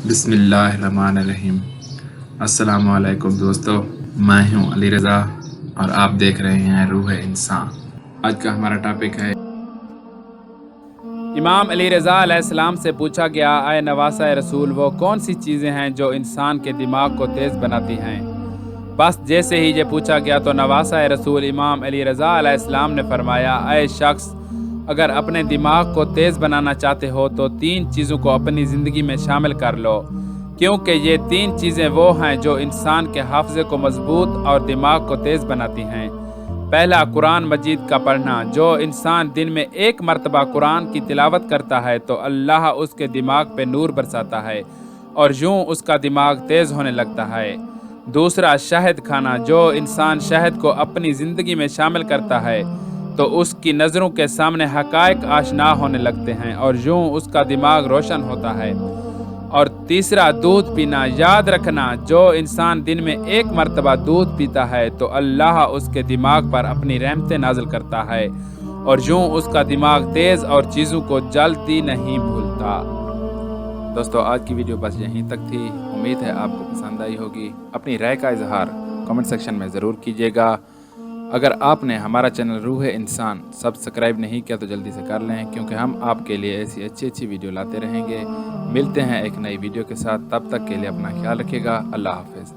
بسم اللہ الرحمن الرحیم۔ السلام علیکم دوستو، میں ہوں علی رضا اور آپ دیکھ رہے ہیں روح انسان۔ آج کا ہمارا ٹاپک ہے امام علی رضا علیہ السلام سے پوچھا گیا، اے نواسۂ رسول، وہ کون سی چیزیں ہیں جو انسان کے دماغ کو تیز بناتی ہیں؟ بس جیسے ہی یہ پوچھا گیا تو نواسۂ رسول امام علی رضا علیہ السلام نے فرمایا، اے شخص، اگر اپنے دماغ کو تیز بنانا چاہتے ہو تو 3 چیزوں کو اپنی زندگی میں شامل کر لو، کیونکہ یہ 3 چیزیں وہ ہیں جو انسان کے حافظے کو مضبوط اور دماغ کو تیز بناتی ہیں۔ پہلا، قرآن مجید کا پڑھنا۔ جو انسان دن میں 1 مرتبہ قرآن کی تلاوت کرتا ہے تو اللہ اس کے دماغ پہ نور برساتا ہے اور یوں اس کا دماغ تیز ہونے لگتا ہے۔ دوسرا، شہد کھانا۔ جو انسان شہد کو اپنی زندگی میں شامل کرتا ہے تو اس کی نظروں کے سامنے حقائق آشنا ہونے لگتے ہیں اور یوں اس کا دماغ روشن ہوتا ہے۔ اور تیسرا، دودھ پینا۔ یاد رکھنا، جو انسان دن میں 1 مرتبہ دودھ پیتا ہے تو اللہ اس کے دماغ پر اپنی رحمتیں نازل کرتا ہے اور یوں اس کا دماغ تیز اور چیزوں کو جلدی نہیں بھولتا۔ دوستو، آج کی ویڈیو بس یہیں تک تھی۔ امید ہے آپ کو پسند آئی ہوگی۔ اپنی رائے کا اظہار کمنٹ سیکشن میں ضرور کیجیے گا۔ اگر آپ نے ہمارا چینل روح انسان سبسکرائب نہیں کیا تو جلدی سے کر لیں، کیونکہ ہم آپ کے لیے ایسی اچھی ویڈیو لاتے رہیں گے۔ ملتے ہیں ایک نئی ویڈیو کے ساتھ، تب تک کے لیے اپنا خیال رکھیے گا۔ اللہ حافظ۔